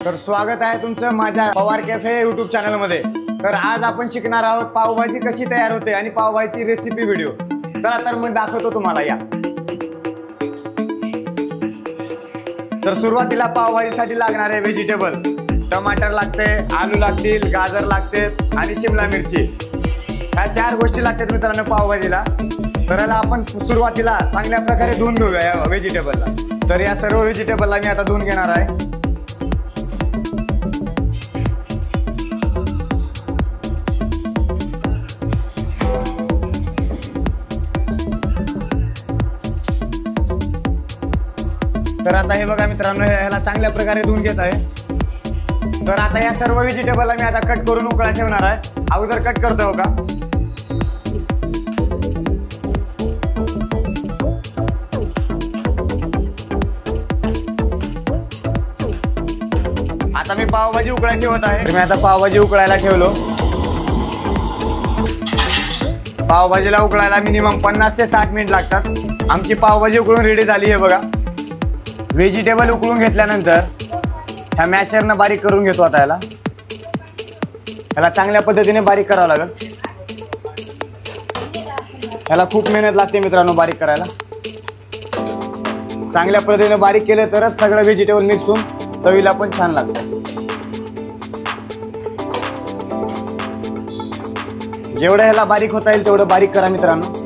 तर स्वागत आहे तुमचं माझ्या पवार कॅफे यूट्यूब चॅनल मध्ये। तर आज आपण शिकणार आहोत पावभाजी कशी तयार होते आणि पावभाजी रेसिपी व्हिडिओ। चला तर मी दाखवतो तुम्हाला या। तर सुरुवातीला पावभाजीसाठी लागणारे व्हेजिटेबल टमाटर लागते, आलू लागतील, गाजर लागते आणि शिमला मिरची। ह्या चार गोष्टी लागतात मित्रांनो पावभाजीला। तर याला आपण सुरुवातीला चांगल्या प्रकारे धुवून घेऊया या व्हेजिटेबलला। तर या सर्व व्हेजिटेबलला मी आता धुवून घेणार आहे। तर आता हे बघा मित्रांनो, ह्याला चांगल्या प्रकारे धुवून घेत आहे। तर आता या सर्व व्हेजिटेबलला मी आता कट करून उकळा ठेवणार आहे। अगोदर कट करतो का। आता मी पावभाजी उकळायला ठेवत आहे। तर मी आता पावभाजी उकळायला ठेवलो। पावभाजीला उकळायला मिनिमम 50 ते 60 मिनिट लागतात। आमची पावभाजी उकळून रेडी झाली आहे बघा। व्हेजिटेबल उकळून घेतल्यानंतर ह्या मॅशरनं बारीक करून घेतो। आता याला चांगल्या पद्धतीने बारीक करावं लागेल। याला खूप मेहनत लागते मित्रांनो बारीक करायला। चांगल्या पद्धतीने बारीक केलं तरच सगळं व्हेजिटेबल मिक्स होऊन चवीला पण छान लागतं। जेवढं ह्याला बारीक होता येईल तेवढं बारीक करा मित्रांनो।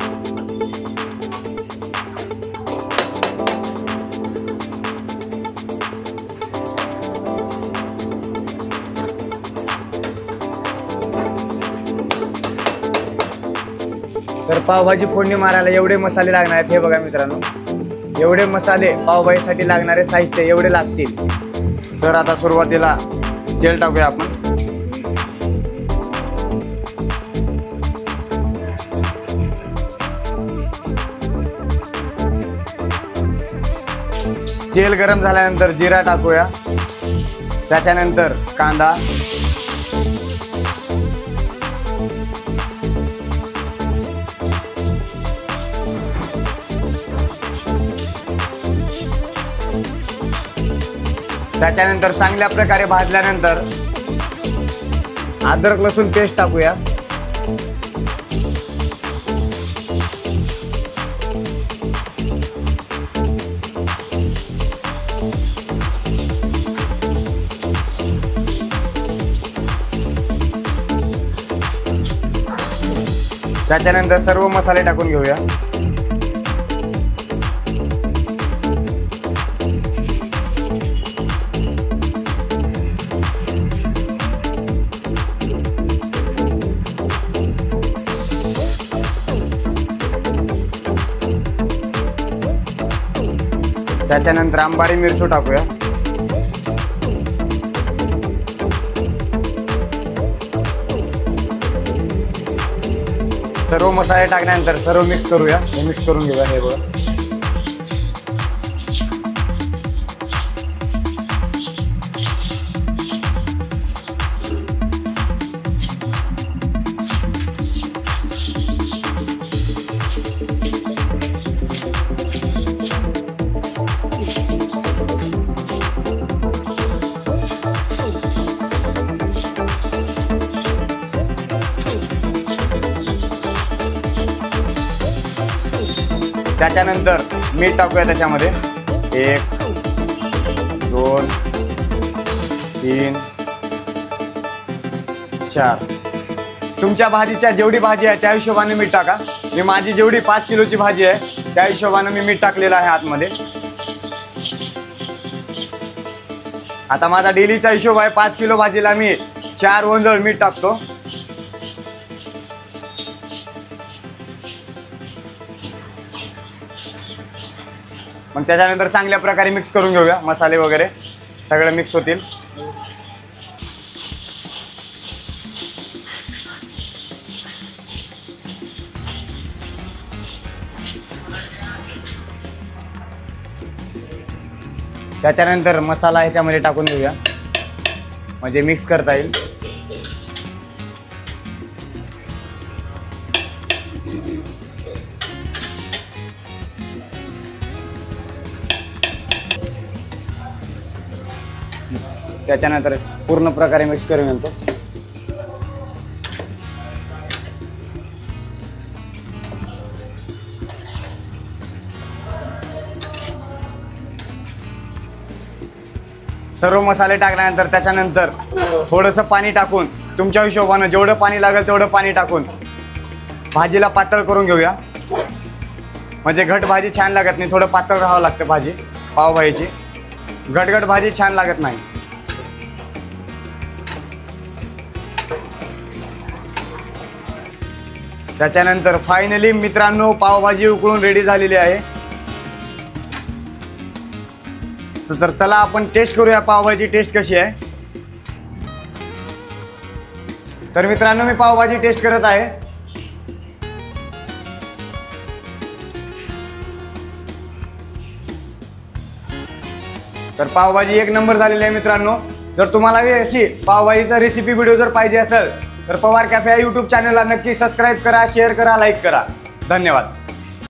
तर पावभाजी फोडणी मारायला एवढे मसाले लागणार आहेत। हे बघा मित्रांनो, एवढे मसाले पावभाजीसाठी लागणारे साहित्य एवढे लागतील। तर आता सुरुवातीला तेल टाकूया आपण। तेल गरम झाल्यानंतर जिरा टाकूया, त्याच्यानंतर कांदा, त्याच्यानंतर चांगल्या प्रकारे भाजल्यानंतर अद्रक लसूण पेस्ट टाकूया। त्याच्यानंतर सर्व मसाले टाकून घेऊया। त्याच्यानंतर अंबारी मिरची टाकूया। सर्व मसाले टाकल्यानंतर सर्व मिक्स करूया। मिक्स करून घेऊया हे बघा। त्याच्यानंतर मीठ टाकूया त्याच्यामध्ये 1 2 3 4। तुमच्या भाजीच्या जेवढी भाजी आहे त्या हिशोबाने मीठ टाका। मी माझी जेवढी 5 किलोची भाजी आहे त्या हिशोबाने मी मीठ टाकलेलं आहे आतमध्ये। आता माझा डेलीचा हिशोब आहे 5 किलो भाजीला मी 4 ओंजळ मीठ टाकतो। मग त्याच्यानंतर चांगल्या प्रकारे मिक्स करून घेऊया। मसाले वगैरे सगळे मिक्स होतील। त्याच्यानंतर मसाला ह्याच्यामध्ये टाकून घेऊया म्हणजे मिक्स करता येईल। त्याच्यानंतर पूर्ण प्रकारे मिक्स करून घेतो। सर्व मसाले टाकल्यानंतर त्याच्यानंतर थोडंसं पाणी टाकून तुमच्या हिशोबानं जेवढं पाणी लागेल तेवढं पाणी टाकून भाजीला पातळ करून घेऊया। म्हणजे घट भाजी छान लागत नाही, थोडं पातळ राहावं लागतं भाजी पावभाजीची, घटघट भाजी छान लागत नाही। त्याच्यानंतर फायनली मित्रांनो पावभाजी उकळून रेडी झालेली आहे। तर चला आपण टेस्ट करूया पावभाजी टेस्ट कशी आहे। तर मित्रांनो मी पावभाजी टेस्ट करत आहे। तर पावभाजी एक नंबर झालेली आहे मित्रांनो। जर तुम्हाला अशी पावभाजीचा रेसिपी व्हिडिओ जर पाहिजे असेल तर पवार कॅफे या यूट्यूब चॅनलला नक्की सबस्क्राईब करा, शेअर करा, लाईक करा। धन्यवाद।